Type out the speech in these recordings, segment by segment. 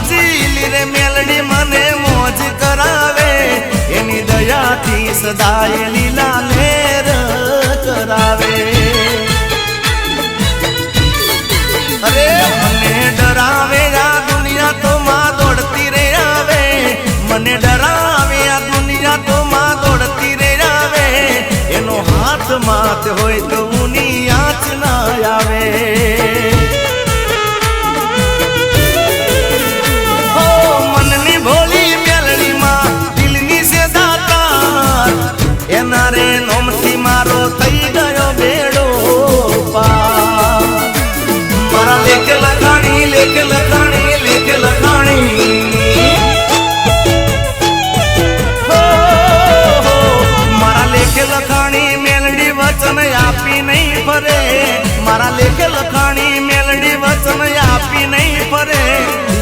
મોજી રે મેલડી મને મોજ કરાવે એની દયાથી સદાય લીલા લેર કરાવે અરે મને ડરાવે આ દુનિયા તો માં દોડતી રે આવે મને ડરાવે આ દુનિયા તો માં દોડતી રે આવે એનો હાથ માથ હોય તો ઉની આંચ ના આવે હો મનની ભોલી મેલડી માં દિલની સે દાતાર એના રે નોમથી મારો થઈ ગયો બેડો પાર મારા લેખ લખાણી લેખ લખાણી લેખ લખાણી મારા લેખ લખાણી મેલડી વચન આપી નહીં ફરે મારા લેખ લખાણી મેલડી વચન આપી નહીં ફરે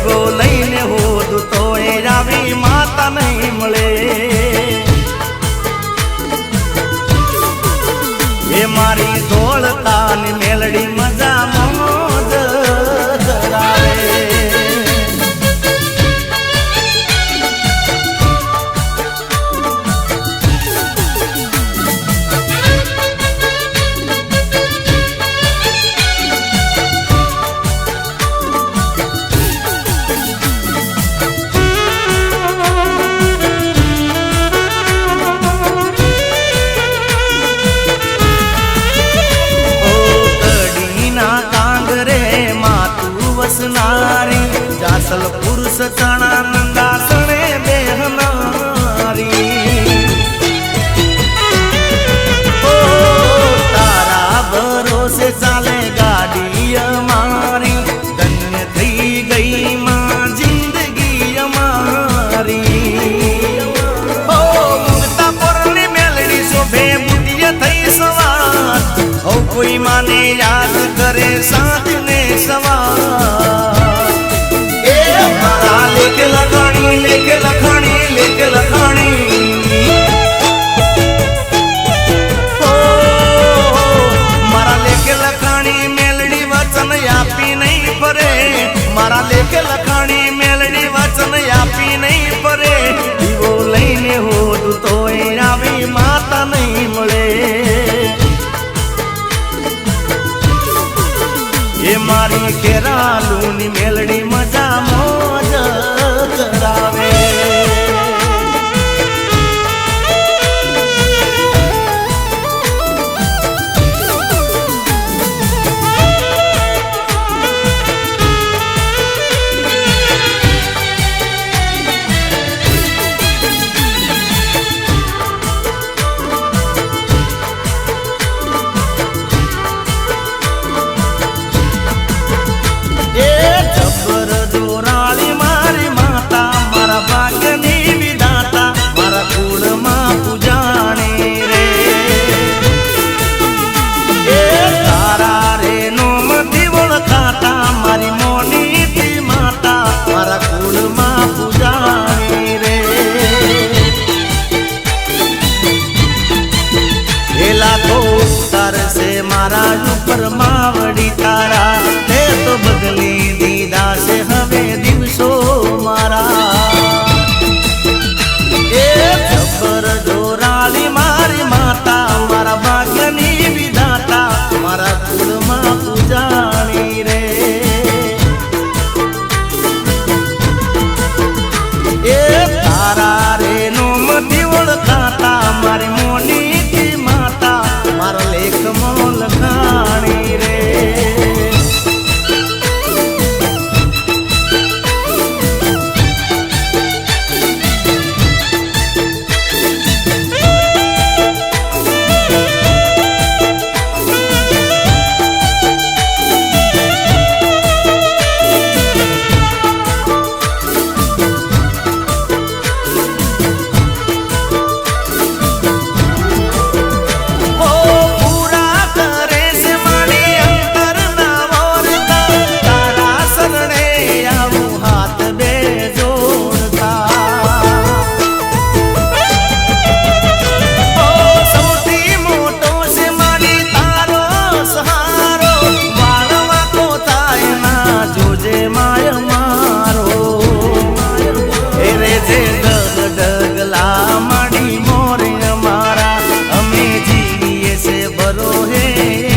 ગો લઈને હોદ તો એ આવી માતા નહીં મળે એ મારી ધોળતાની મેલડી મજા મોજ કરાવે જાસલ પુરુષ ચણા નંદાસણે બેહનારી ઓ તારા ભરોસે ચાલે ગાડી અમારી ધન્ય થઈ ગઈ માં જિંદગી અમારી ઓ મુક્તા પોરની મેલડી શોભે બુદ્ધિય થઈ સવાર ઓ કોઈ માને યાદ કરે સાથ ને સવાર લેખ લખાણી લેખ લખાણી લેખ લખાણી મારા લેખ લખાણી મેલડી વચન આપી નહીં ફરે મારા લેખ લખાણી મેલડી વચન આપી નહીં ફરે દીવો લઈને હોદ તો એ આવી માતા નહીં મળે એ મારી કેરાલુની મેલડી મજા મોજ કરાવે મારા ઉપર માવડી તારા તે તો બદલી દીધા છે હવે દિવસો મારા એ જબર જોરાળી મારી માતા મારા ભાગ્યની વિધાતા મારા કુળમાં પૂજાણી રે એ તારા રે નોમથી ઓળખાતા મારી મોની માતા મારા લેખમાં લખાણી રે કરો હે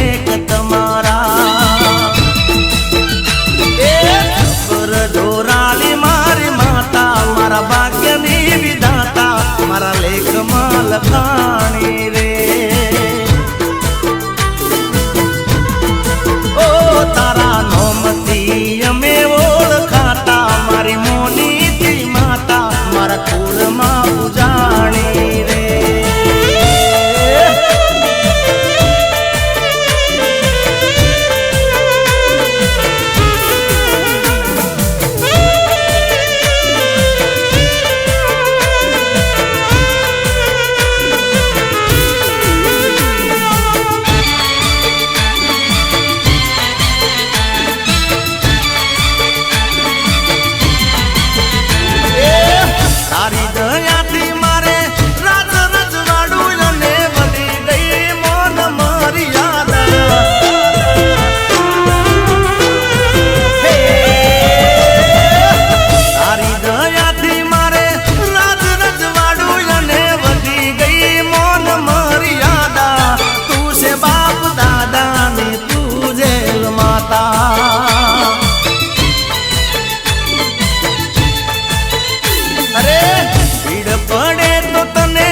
એક તમારા એ ખબર જોરાલી મારી માતા મારા ભાગ્યની વિધાતા મારા લેખમાં લખાણી રે ઓ તારા નોમતી અમે ઓળખાતા મારી મોનીતી માતા મારા કુળમાં પૂજાણી રે તારી દયાથી મારે રાજ રજવાડું અને વધી ગઈ મોન મર્યાદા તારી દયાથી મારે રાજ રજવાડું અને વધી ગઈ મોન મર્યાદા તું છે બાપ દાદા ને તું જેલ માતા અરે ભીડ પડે તો તને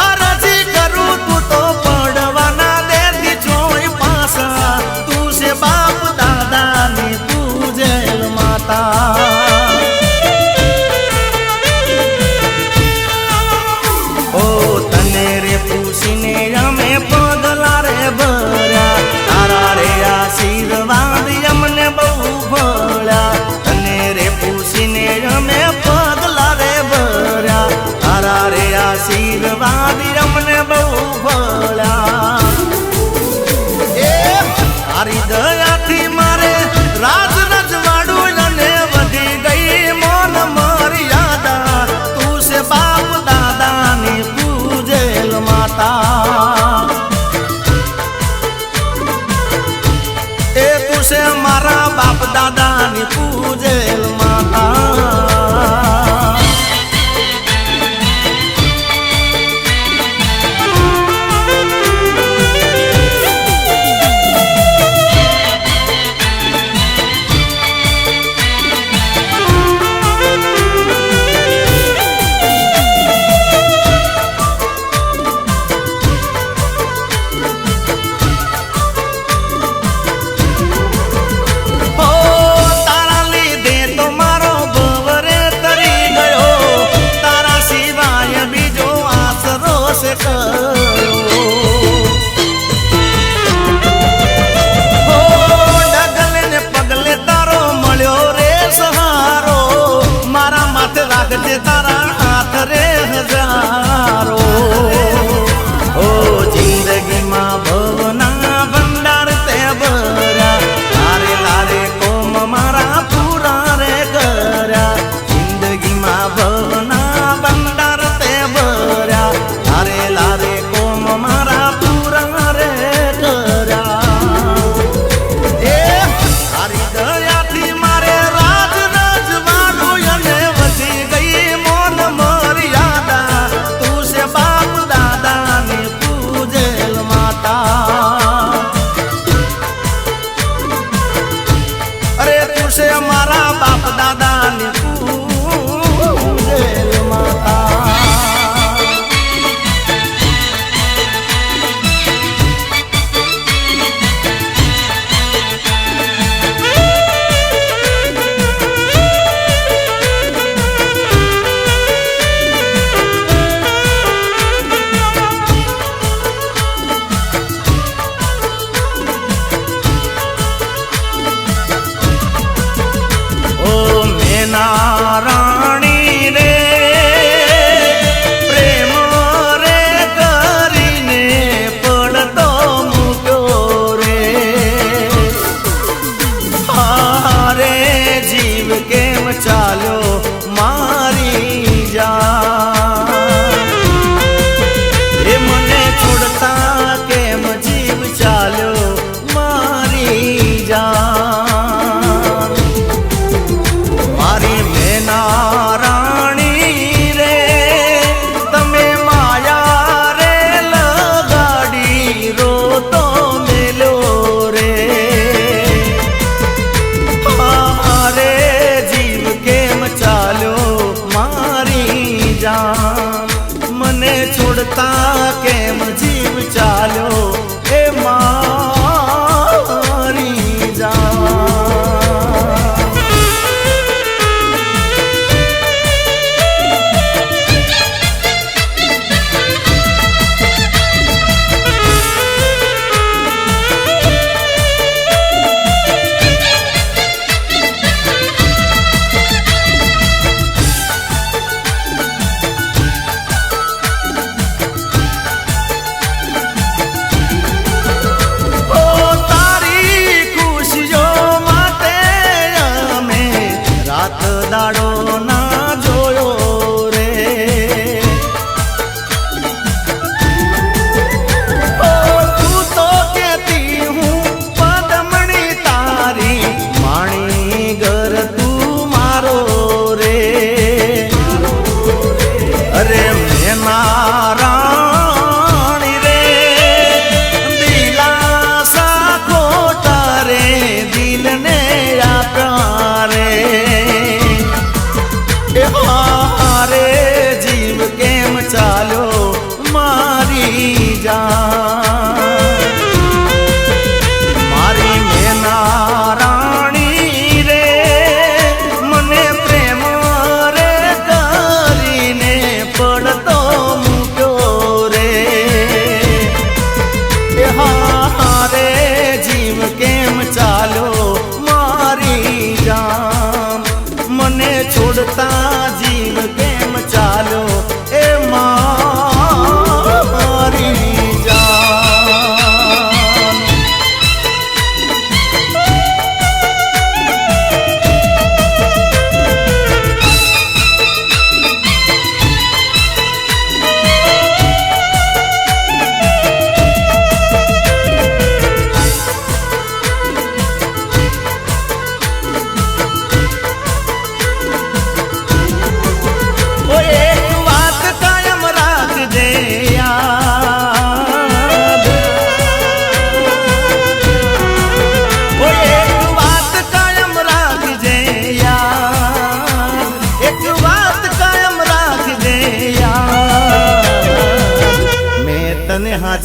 અરજી કરું તું તો પડવાના દેતી જોઈ પાસા તું છે બાપ દાદા ને તું જેલ માતા ઓ તને રે પૂછીને અમે પગલા રે ભર્યા તારા રે આશીર્વાદ અમને બહુ ભળ્યા તને રે પૂછીને અમે પગલા રે ભર્યા તારા રે આશીર્વાદ અમને બહુ ભળ્યા એ તારી દયાથી મારે રાજ રજવાડું અને વધી ગઈ મોન મર્યાદા તું છે બાપ દાદા ને પૂજેલ માતા એ તું છે મારા બાપ દાદા ને પૂજેલ માતા તારા લીધે તો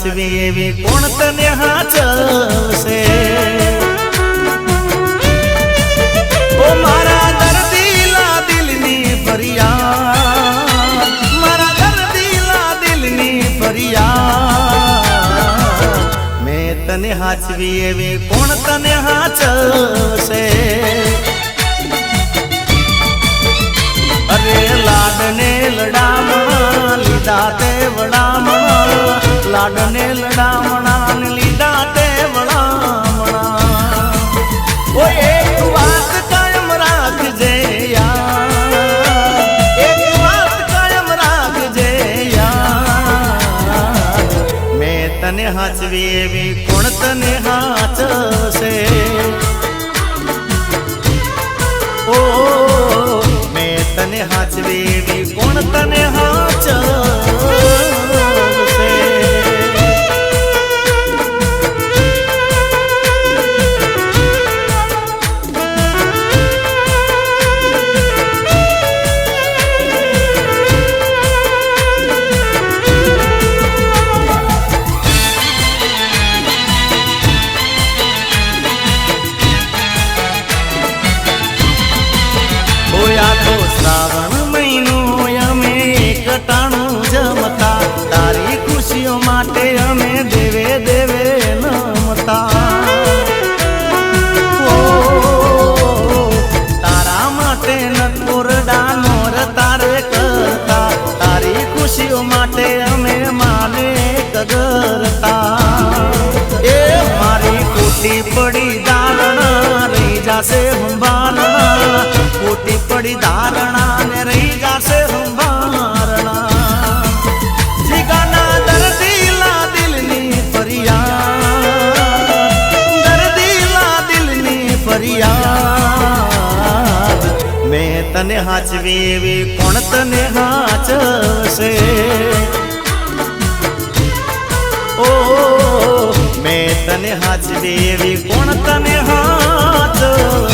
હાચવી એવી કોણ તને હાચવશે ઓ મારા દર્દીલા દિલની ફરિયાદ મારા દર્દીલા દિલની ફરિયાદ મેં તને હાચવી એવી કોણ તને હાચવશે અરે લાડને લડામણા લીધા તે વડામણા લાડને લડામણા ને લીધા તે વડામણા ઓ એક વાત કાયમ રાખજે યાર એક વાત કાયમ રાખજે યાર મેં તને હાચવી એવી કોણ તને હાચવશે ઓ તને હાચવી એવી કોણ તને હાચવશે તો શ્રાવણ મહિનો અમે કટાણું જમતા તારી ખુશીઓ માટે અમે દેવે દેવે નમતા તારા માટે નકોરડા મોર તારે કરતા તારી ખુશીઓ માટે અમે માને કગરતા એ મારી કોટી પડી દારણા રહી જાશે હુંબારણા કોટી પડી ધારણા ને રહી જાશે હુંબારણા જીગાના દર્દીલા દિલની ફરિયાદ દર્દીલા દિલની ફરિયાદ મેં તને હાચવી એવી કોણ તને હાચવશે ઓ મેં તને હાચવી એવી કોણ તને હાચવશે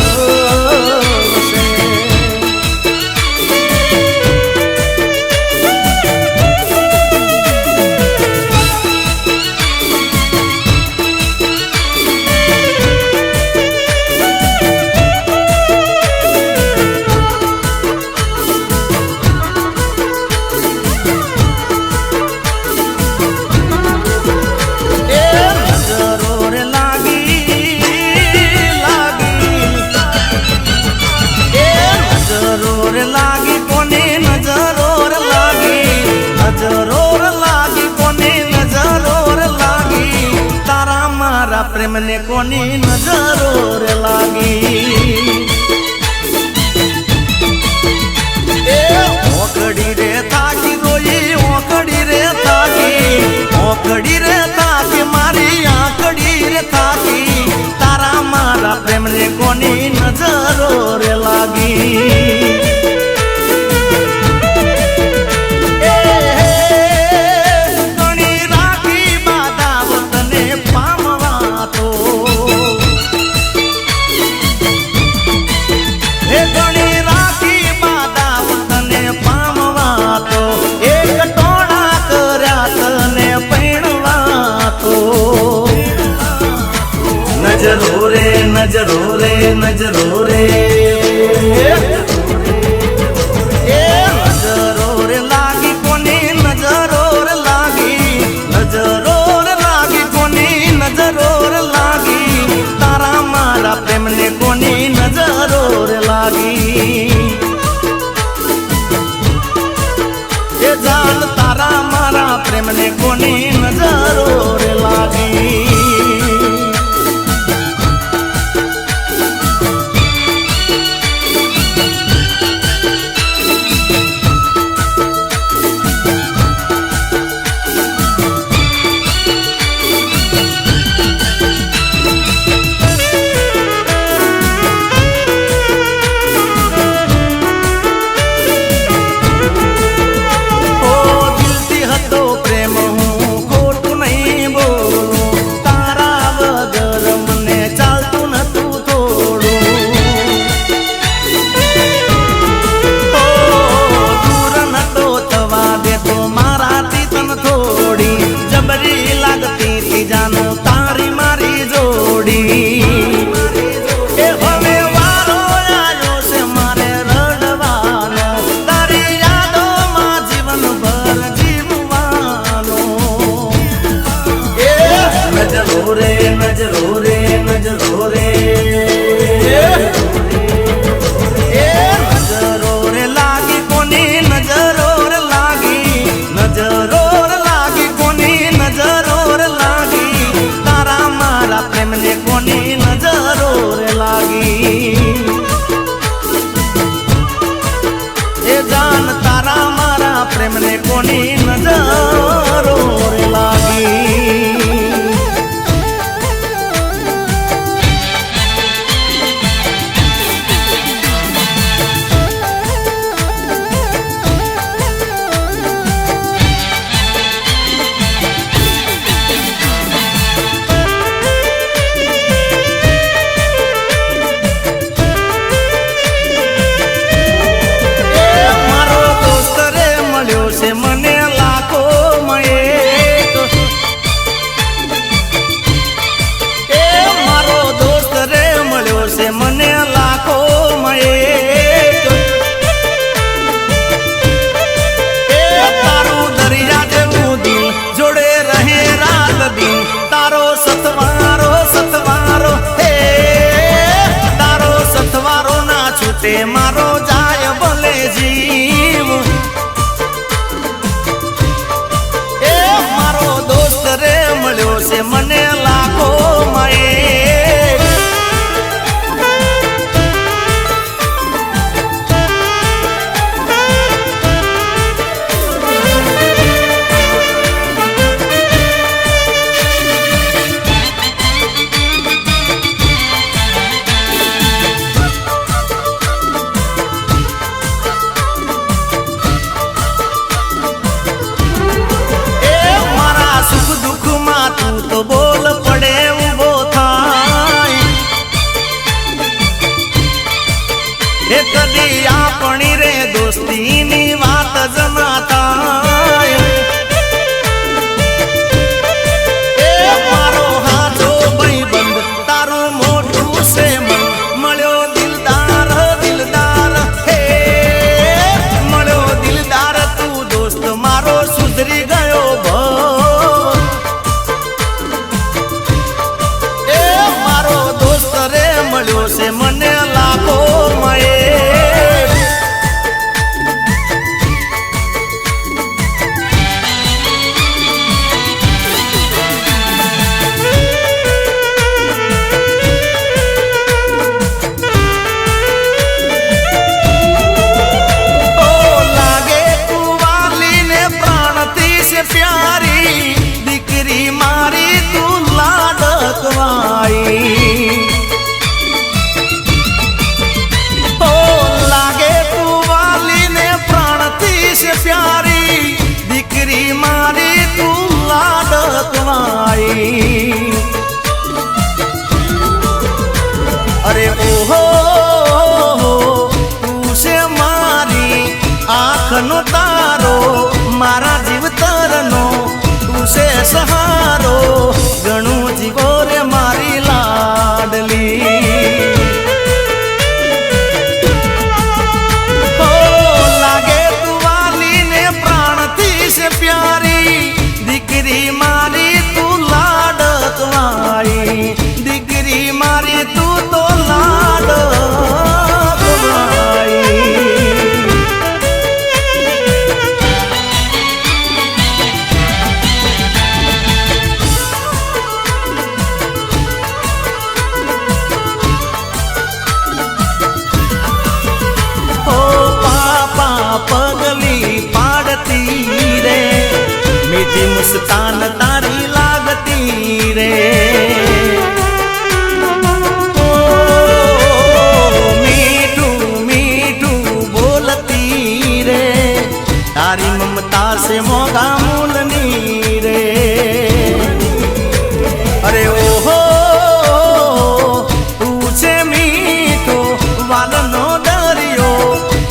પ્રેમને કોની નજરો રે લાગી એ ઓકડી રે થાકી રોઈ ઓકડી રે થાકી મારી આંકડી રે થાકી તારા મારા પ્રેમને કોની નજરો રે લાગી નજરો રે નજરો રે નજરો રે નજરો રે લાગી કોની નજરો રે લાગી નજરો રે લાગી કોની નજરો રે લાગી તારા મારા પ્રેમને કોની નજરો રે લાગી એ જાન તારા મારા પ્રેમને કોની નજરો રે લાગી नजरो रे नजरो रे नजरो रे लागी कोनी नजरो रे लागी नजरो रे लागी कोनी नजरो रे लागी तारा मारा प्रेम ने कोनी नजरो रे लागी ए जान तारा मारा प्रेम ने कोनी नजरो रे लागी मारो जाय भले जीव ए मारो दोस्त रे मळ्यो से मने लाखो माए तो बोल पड़े उभो थाय ए कदी आपणी रे दोस्ती नी वात जमाताय ए मारो हाथो भाईबंद तारो मोटू से मन मळ्यो दिलदार दिलदार हे मळ्यो दिलदार तू दोस्त मारो सुधरी गयो मळ्यो से मने लाखो मये ओ लागे तू वाली ने प्राणती से प्यारी दीकरी मारी तू लाडकवाई से प्यारी दिकरी मारी तू लाडकवाई अरे ओहो तू से मारी आँख नो तारो मारा जीव तरनो तू से सहारो गणु जीवो रे मारी लाडली से प्यारी दिकरी मारी तू लाडकवाई दिकरी मारी तू तो लाडकवाई ओ पापा पगली पाड़ती रे मीठी मुस्कान तारी लागती रे ओ मीठू मीठू बोलती रे तारी ममता से मोगा मूलनी रे अरे ओहो तू से मीठो वालनो दरियो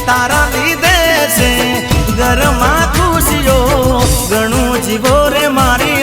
तारा लीधे से घरमा खुशियो गणु जीवो रे मारी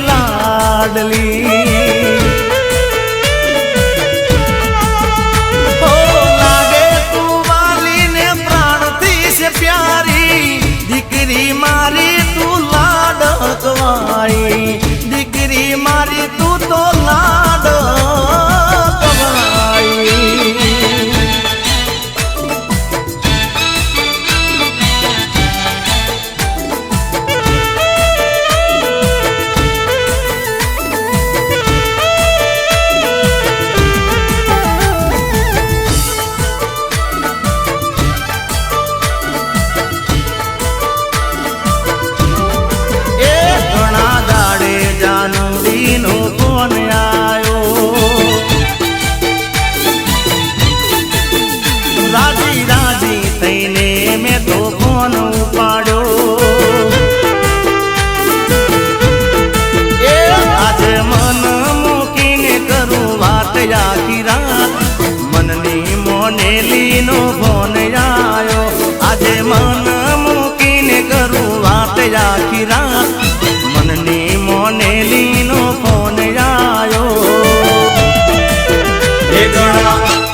आखी रात मननी मोनेली नो फोन आयो आजे मन मूकीने करूं वात आखी रात मननी मोनेली नो फोन आयो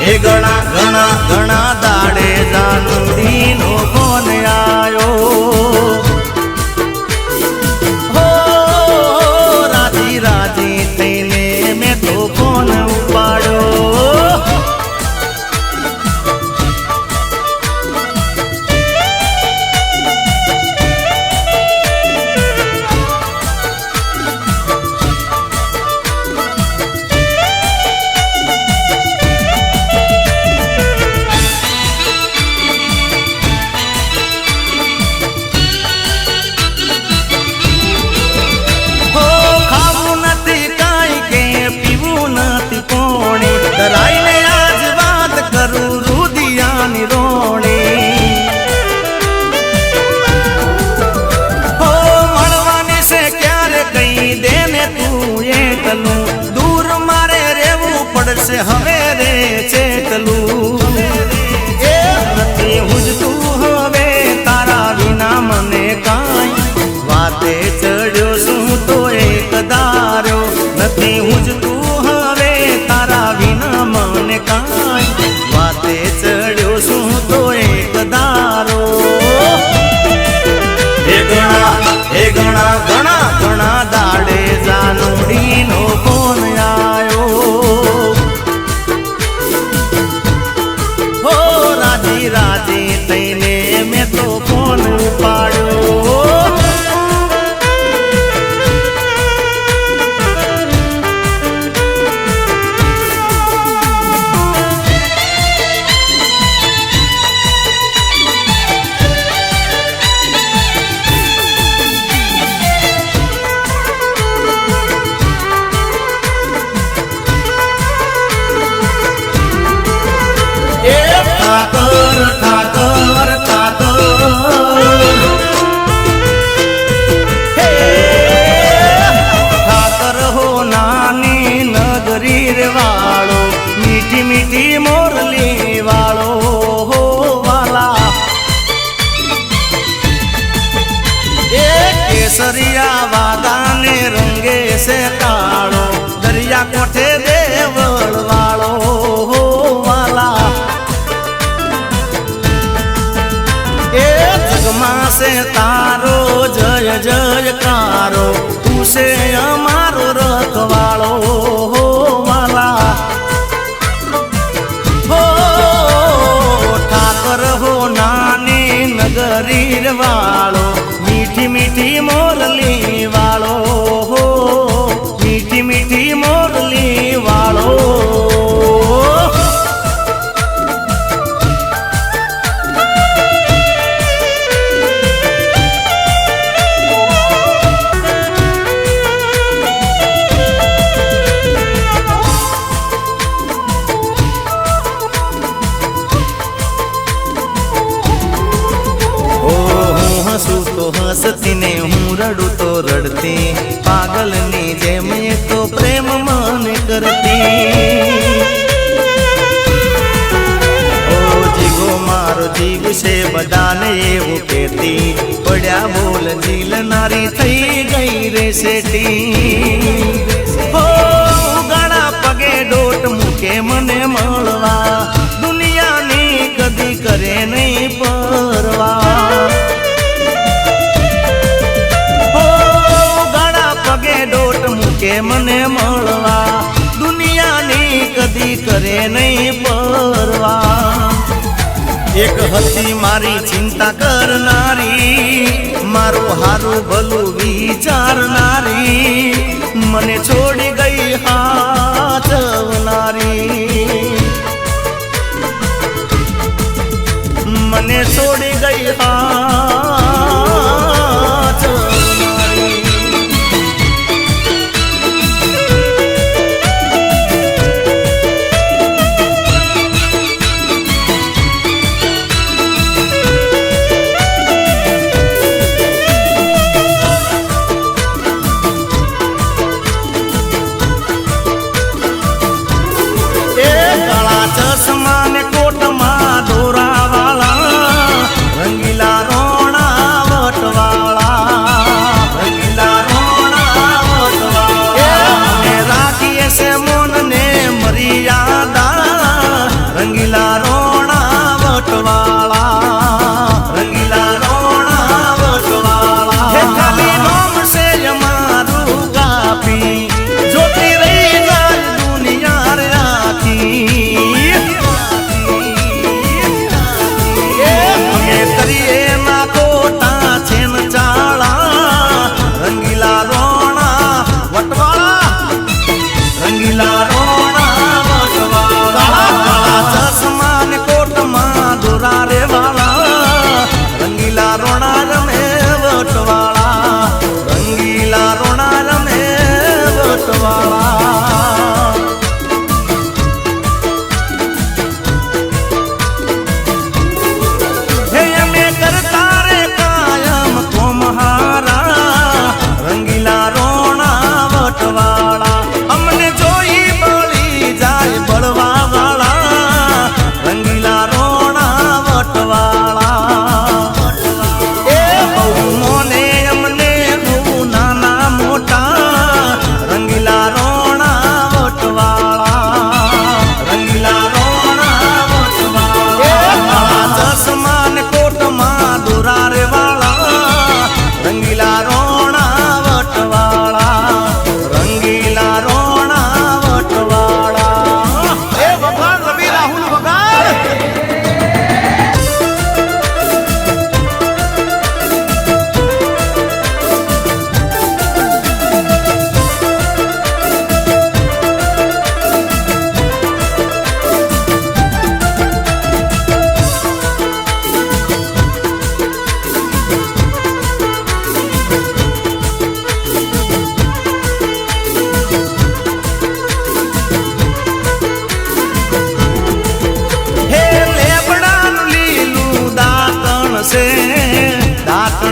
हे गणा घणा घणा दाड़े जानूडी नो फोन आयो हो राजी राजी थईने मैं तो फोन उपाड़ो राईने आज बात करूं रुदियानी रोणी हो मणवानी से क्यारे कहीं देने तू ये कलू दूर मारे रेवू पड़से हवे रे चेतलू ए नथी हुज तू हवे तारा विना मने काई वाते चढ़्यो सूं तो एक दार्यो नथी हुज तू हवे तारा विना मन काई वाते चढ़्यो सूं तो एक दारो हे गणा घणा घणा दाड़े जानूडी नो फोन आयो हो राजी राजी तईने मैं तो फोन उपाड़ो ठाकर ठाकर ठाकर हो नानी नगरी रे वालो मीठी मीठी मोरली वालो हो वाला एक केसरिया वादाने रंगे से कालो दरिया कोठे देवल वालो हो वाला जगमा से तारो जय जयकारो तू से अमारो रखवालो हो वाला हो ठाकर हो नानी नगरी वालो मीठी मीठी मोरली वालो हो मीठी मीठी मोरली वालो हंसती ने हूँ रड़ू तो रड़ती पागल नी जेम तो प्रेम मन करती ओ जीगो मारो जीव से बदाने वो कहती पड़ा बोल झील नारी थई गई रे सेठी हो गणा पगे डोट मुके मने मळवा दुनिया नी कदी करे नहीं परवा डोट मुके मने मळवा दुनिया नी कदी करे नहीं परवा एक हती मारी चिंता करनारी मारो हारू भलू विचारनारी मने छोड़ी गई हाचवनारी मने छोड़ी गई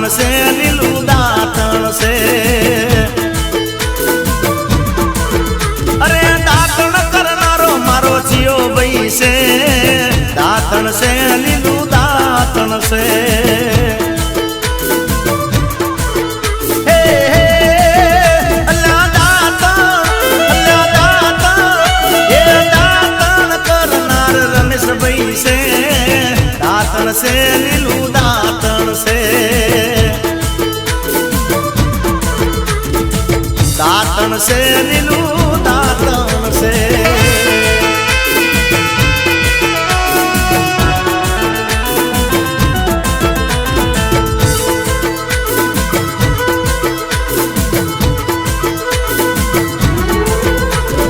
છે લીલું દાંતણ છે અરે દાંતણ કરનારો મારો જીઓ ભાઈ છે દાંતણ છે લીલું દાંતણ છે દાંતણ છે લીલું દાંતણ છે દાંતણ છે લીલું દાંતણ છે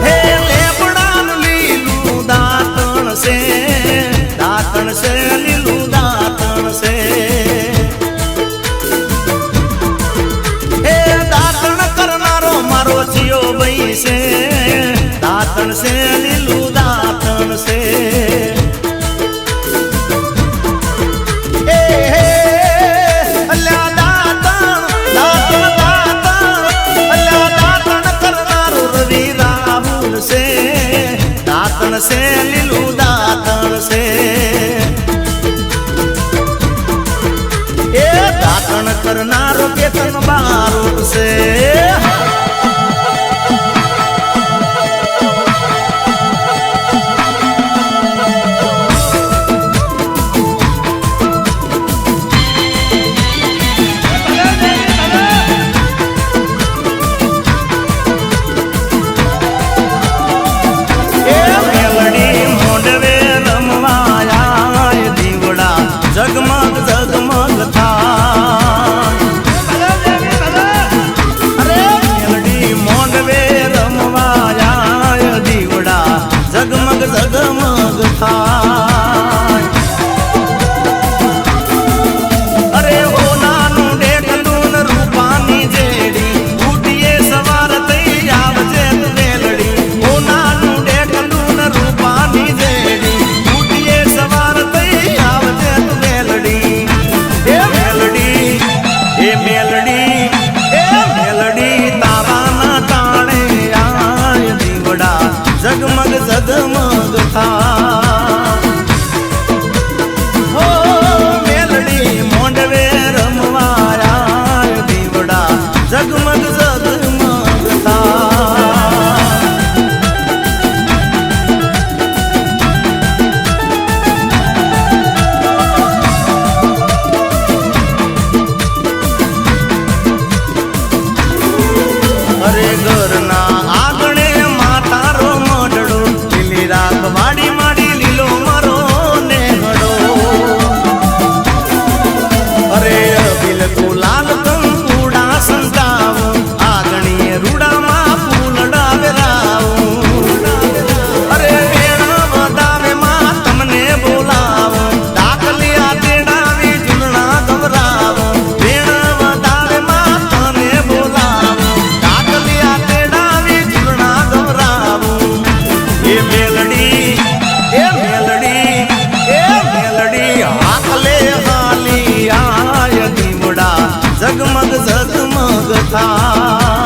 હે લેબડાનું લીલું દાંતણ છે દાંતણ છે લીલું દાંતણ છે હે દાંતણ કરનારો મારો જીઓ ભાઈ છે દાંતણ છે લીલું દાંતણ છે અલ્યા દાંતણ દાંતણ દાંતણ અલ્યા દાંતણ કરનારો રવિ રાહુલ છે દાંતણ છે લીલું દાંતણ છે દાંતણ કરનારો કેતન બારોટ છે જગમગ જગમગ થાય અરે મેલડી મોંડવે રમવાયા દીવડા જગમગ જગમગ થાય અરે હો નાનું ડેકલું રૂપાની જેડી ઉઠીએ સવાર થઈ આવજે મેલડી હો નાનું ડેકલું રૂપાની જેડી ઉઠીએ સવાર થઈ આવજે તારાના ટાણે આય દીવડા જગમગ જગમગ થા હો મેલડી મોંડવે રમવાયા દીવડા જગમગ જગમગ થા અરે ઘરના આંગણે માતારો મડડો લીલી રાત વાડી માડી લીલો મરો નેહડો અરે અબિલ ગુલાલ કંકુડા સંતાવો આંગણીએ રૂડામાં ફૂલડા વેરાવો અરે વેણા વધાવે માં તમને બોલાવો ડાકલિયા તેડાવી ઝૂલણા ગવરાવો વેણા વધાવે માં તને બોલાવો જગમગ જગમગ થા